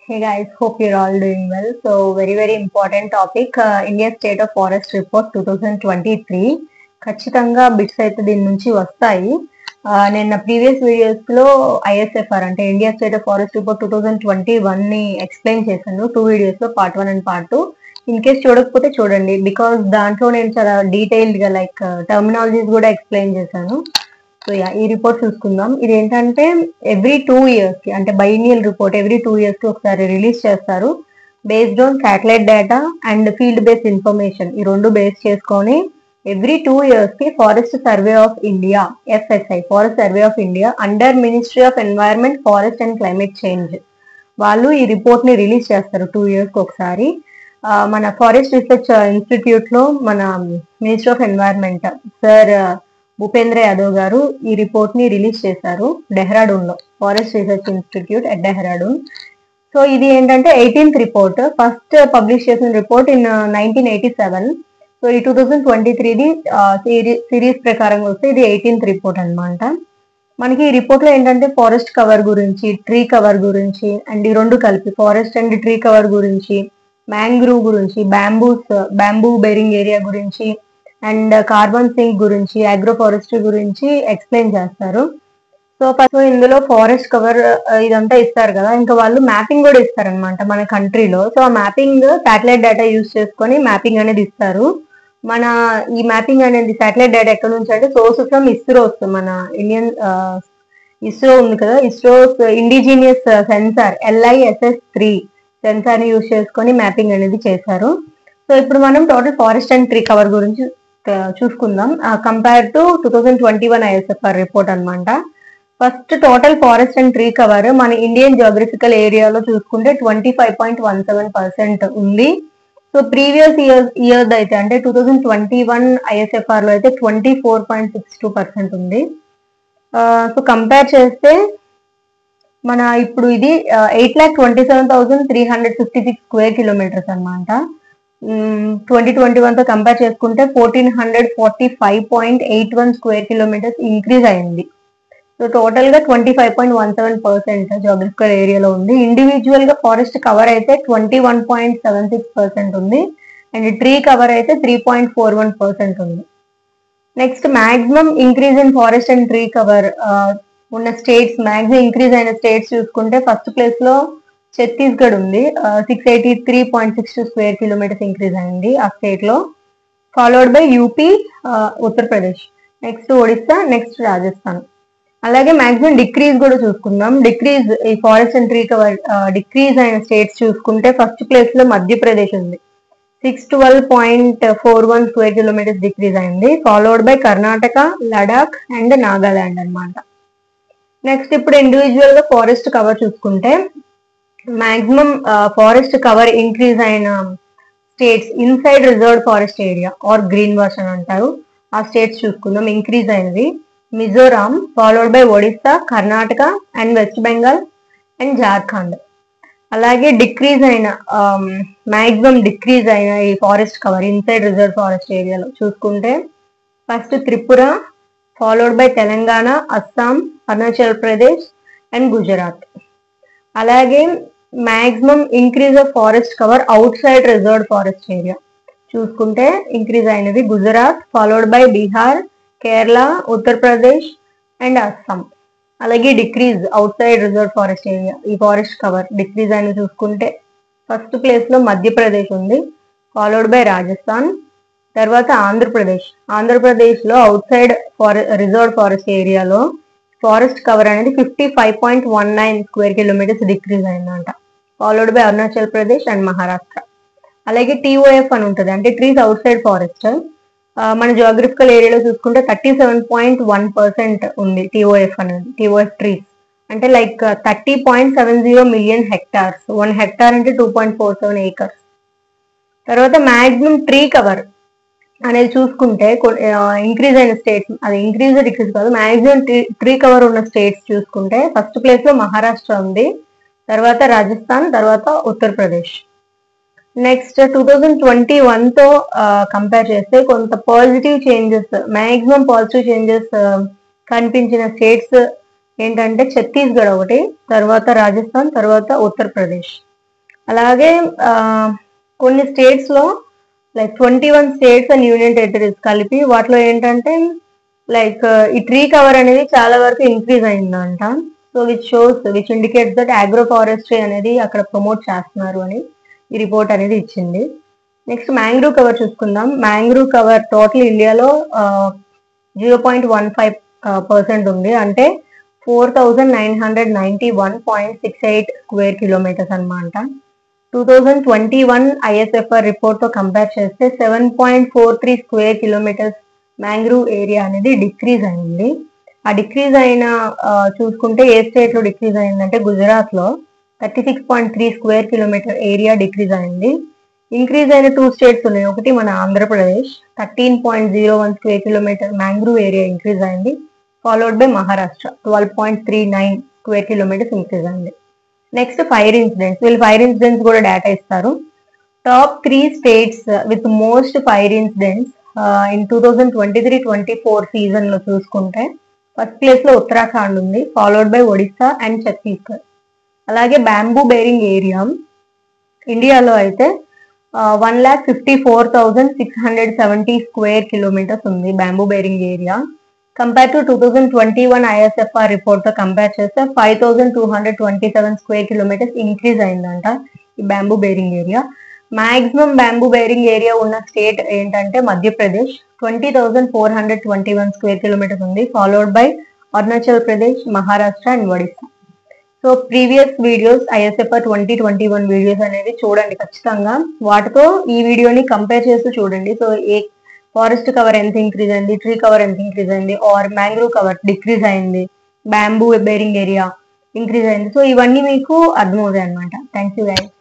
Hey guys, hope you're all doing well. So very important topic, India State of Forest Report 2023. ఖచ్చితంగా bits అయితే దీని నుంచి వస్తాయి. నేను నా ప్రీవియస్ వీడియోస్ లో ISFR అంటే India state of forest report 2021 ని ఎక్స్ప్లెయిన్ చేశాను 2 వీడియోస్ లో part 1 and part 2. In case చూడకపోతే చూడండి, బికాస్ దాంట్లో నేను చాలా డీటెయిల్డ్ గా లైక్ టర్మినాలజీస్ కూడా ఎక్స్ప్లెయిన్ చేశాను. సో ఈ రిపోర్ట్ చూసుకుందాం. ఇది ఏంటంటే ఎవ్రీ 2 years కి అంటే బైనియల్ రిపోర్ట్ ఎవ్రీ 2 years కి ఒకసారి రిలీజ్ చేస్తారు. Based on satellite data and field based information ఈ రెండు బేస్ చేసుకొని ఎవ్రీ 2 years కి forest survey of India FSI forest survey of India under ministry of environment forest and climate change వాళ్ళు ఈ report ని రిలీజ్ చేస్తారు 2 years కి ఒకసారి. మన ఫారెస్ట్ రీసెర్చ్ ఇన్స్టిట్యూట్ లో మన minister of environment sir Bhupendra Yadav గారు ఈ రిపోర్ట్ ని రిలీజ్ చేశారు డెహ్రాడూన్ లో, forest research institute at Dehradun. So ఇది ఏంటంటే 18th రిపోర్ట్, ఫస్ట్ పబ్లిష్ చేసిన రిపోర్ట్ ఇన్ 1987. సో ఈ 2023ది సిరీస్ ప్రకారంగా వస్తే ఇది 18th రిపోర్ట్ అనమాట. మనకి ఈ రిపోర్ట్ లో ఏంటంటే ఫారెస్ట్ కవర్ గురించి, ట్రీ కవర్ గురించి అండ్ ఈ రెండు కలిపి ఫారెస్ట్ అండ్ ట్రీ కవర్ గురించి, మ్యాంగ్రూవ్ గురించి, బ్యాంబూ బేరింగ్ ఏరియా గురించి అండ్ కార్బన్ సింక్ గురించి, అగ్రో ఫారెస్ట్రీ గురించి ఎక్స్ప్లెయిన్ చేస్తారు. సో ఫస్ట్ ఇందులో ఫారెస్ట్ కవర్ ఇదంతా ఇస్తారు కదా, ఇంకా వాళ్ళు మ్యాపింగ్ కూడా ఇస్తారనమాట మన కంట్రీలో. సో ఆ మ్యాపింగ్ శాటిలైట్ డేటా యూజ్ చేసుకొని మ్యాపింగ్ అనేది ఇస్తారు. మన ఈ మ్యాపింగ్ అనేది శాటిలైట్ డేటా ఎక్కడ నుంచి అంటే సోర్స్ ఫ్రమ్ ఇస్రో వస్తుంది. మన ఇండియన్ ఇస్రో ఉంది కదా, ISRO indigenous sensor LISS-3 sensor ని యూజ్ చేసుకొని మ్యాపింగ్ అనేది చేశారు. సో ఇప్పుడు మనం total forest and tree cover గురించి చూసుకుందాం కంపేర్ టు 2021 ISFR రిపోర్ట్ అనమాట. First total forest and tree cover మన ఇండియన్ జియోగ్రఫికల్ ఏరియాలో చూసుకుంటే 25.17% ఉంది. సో ప్రీవియస్ ఇయర్ అయితే అంటే 2021 ISFR లో అయితే 24.62% ఉంది. సో కంపేర్ చేస్తే మన ఇప్పుడు ఇది 8,27,356 స్క్వేర్ కిలోమీటర్స్ అనమాట. 2021 తో కంపేర్ చేసుకుంటే 1445.81 స్క్వేర్ కిలోమీటర్స్ ఇంక్రీజ్ అయింది. సో టోటల్ గా 25.17% జియోగ్రఫికల్ ఏరియాలో ఉంది. ఇండివిజువల్ గా ఫారెస్ట్ కవర్ అయితే 21.76% ఉంది అండ్ ట్రీ కవర్ అయితే 3.41% ఉంది. Next maximum increase in forest and tree cover ఉన్న స్టేట్స్, మాక్సిమం ఇంక్రీజ్ అయిన స్టేట్స్ చూసుకుంటే ఫస్ట్ ప్లేస్ లో ఛత్తీస్గఢ్ ఉంది, 683.62 స్క్వేర్ కిలోమీటర్స్ ఇంక్రీజ్ అయింది ఆ స్టేట్ లో, followed by UP, Uttar Pradesh, next Odisha, next Rajasthan. అలాగే మాక్సిమం డిక్రీజ్ కూడా చూసుకుందాం. డిక్రీజ్ ఈ forest and tree cover decrease అయిన స్టేట్స్ చూసుకుంటే ఫస్ట్ ప్లేస్ లో మధ్యప్రదేశ్ ఉంది, 612.41 స్క్వేర్ కిలోమీటర్స్ డిక్రీజ్ అయింది, followed by Karnataka, Ladakh and Nagaland అనమాట. నెక్స్ట్ ఇప్పుడు ఇండివిజువల్ గా ఫారెస్ట్ కవర్ చూసుకుంటే మాక్సిమం ఫారెస్ట్ కవర్ ఇంక్రీజ్ అయిన states inside reserved forest area or green version అంటారు, ఆ స్టేట్స్ చూసుకుందాం. ఇంక్రీజ్ అయినది Mizoram, followed by Odisha, Karnataka and West Bengal and Jharkhand. అలాగే డిక్రీజ్ అయిన మాక్సిమం డిక్రీజ్ అయిన ఈ forest cover inside reserve forest ఏరియాలో చూసుకుంటే first Tripura, followed by Telangana, Assam, Arunachal Pradesh and Gujarat. అలాగే maximum increase of forest cover outside reserved forest area చూసుకుంటే ఇంక్రీజ్ అయినది Gujarat, followed by Bihar, Kerala, Uttar Pradesh and Assam. అలాగే decrease outside reserve forest area ఈ forest cover decrease అయిన చూసుకుంటే first place లో మధ్యప్రదేశ్ ఉంది, ఫాలోడ్ బై రాజస్థాన్, తర్వాత ఆంధ్రప్రదేశ్ లో అవుట్ సైడ్ రిజర్వ్ ఫారెస్ట్ ఏరియాలో ఫారెస్ట్ కవర్ అనేది 55.19 స్క్వేర్ కిలోమీటర్స్ డిక్రీజ్ అయిందంట, followed by Arunachal Pradesh and Maharashtra. అలాగే TOF అని ఉంటుంది, అంటే ట్రీస్ అవుట్ సైడ్ ఫారెస్ట్. మన జియోగ్రఫికల్ ఏరియాలో చూసుకుంటే 37.1% ఉంది TOF అనేది, TOF ట్రీస్ అంటే లైక్ 30.70 మిలియన్ హెక్టార్స్, 1 హెక్టార్ అంటే 2.47 acres. తర్వాత మాక్సిమం ట్రీ కవర్ అనేది చూసుకుంటే ఇంక్రీజ్ అయిన స్టేట్స్, అది ఇంక్రీజ్ డిక్రీజ్ కాదు, మాక్సిమం ట్రీ కవర్ ఉన్న స్టేట్స్ చూసుకుంటే ఫస్ట్ ప్లేస్ లో మహారాష్ట్ర ఉంది, తర్వాత రాజస్థాన్, తర్వాత ఉత్తరప్రదేశ్. నెక్స్ట్ 2021 తో కంపేర్ చేస్తే కొంత positive changes, maximum positive changes కనిపించిన స్టేట్స్ ఏంటంటే ఛత్తీస్గఢ్ ఒకటి, తర్వాత రాజస్థాన్, తర్వాత ఉత్తరప్రదేశ్. అలాగే కొన్ని స్టేట్స్ లో like 21 states and union territories కలిపి వాటిలో ఏంటంటే లైక్ ఈ ట్రీ కవర్ అనేది చాలా వరకు ఇంక్రీజ్ అయిందంట. So which indicates that agro forestry అనేది అక్కడ ప్రమోట్ చేస్తున్నారు అని ఈ రిపోర్ట్ అనేది ఇచ్చింది. నెక్స్ట్ మ్యాంగ్రూవ్ కవర్ చూసుకుందాం. మ్యాంగ్రూవ్ కవర్ టోటల్ ఇండియాలో 0.15% ఉంది, అంటే 4991.68 స్క్వేర్ కిలోమీటర్స్ అనమాట. 2021 ISFR రిపోర్ట్ తో కంపేర్ చేస్తే 7.43 స్క్వేర్ కిలోమీటర్స్ మ్యాంగ్రూవ్ ఏరియా అనేది డిక్రీజ్ అయింది. ఆ డిక్రీజ్ అయిన చూసుకుంటే ఏ స్టేట్ లో డిక్రీజ్ అయిందంటే గుజరాత్ లో 36.3 స్క్వేర్ కిలోమీటర్ ఏరియా డిక్రీజ్ అయింది. ఇంక్రీజ్ అయిన 2 స్టేట్స్ ఉన్నాయి. ఒకటి మన Andhra Pradesh 13.01 square kilometre mangrove area increase అయింది. Followed by Maharashtra 12.39 square kilometres increase అయింది. Next fire incidents. వీళ్ళు ఫైర్ ఇన్సిడెంట్స్ కూడా డేటా ఇస్తారు. Top 3 states with most fire incidents in 2023-24 season లో చూసుకుంటే ఫస్ట్ ప్లేస్ లో ఉత్తరాఖండ్ ఉంది, followed by Odisha and Chhattisgarh. అలాగే బ్యాంబూ బేరింగ్ ఏరియా ఇండియాలో అయితే 1,54,670 స్క్వేర్ కిలోమీటర్స్ ఉంది bamboo bearing area. Compare to 2021 ISFR report తో కంపేర్ చేస్తే 5,227 స్క్వేర్ కిలోమీటర్స్ ఇంక్రీజ్ అయిందంట ఈ bamboo bearing area. Maximum bamboo bearing area ఉన్న స్టేట్ ఏంటంటే మధ్యప్రదేశ్ 20,421 స్క్వేర్ కిలోమీటర్స్ ఉంది, followed by Arunachal Pradesh, Maharashtra and Odisha. So previous videos ISFR 2021 videos అనేది చూడండి ఖచ్చితంగా. వాటితో ఈ వీడియోని కంపేర్ చేస్తూ చూడండి. సో ఏ ఫారెస్ట్ కవర్ ఎంత ఇంక్రీజ్ అయింది, ట్రీ కవర్ ఎంత ఇంక్రీజ్ అయింది, ఆర్ మ్యాంగ్రూవ్ కవర్ డిక్రీజ్ అయింది, బ్యాంబూ బేరింగ్ ఏరియా ఇంక్రీజ్ అయింది. సో ఇవన్నీ మీకు అర్థమవుతాయి అనమాట. Thank you guys.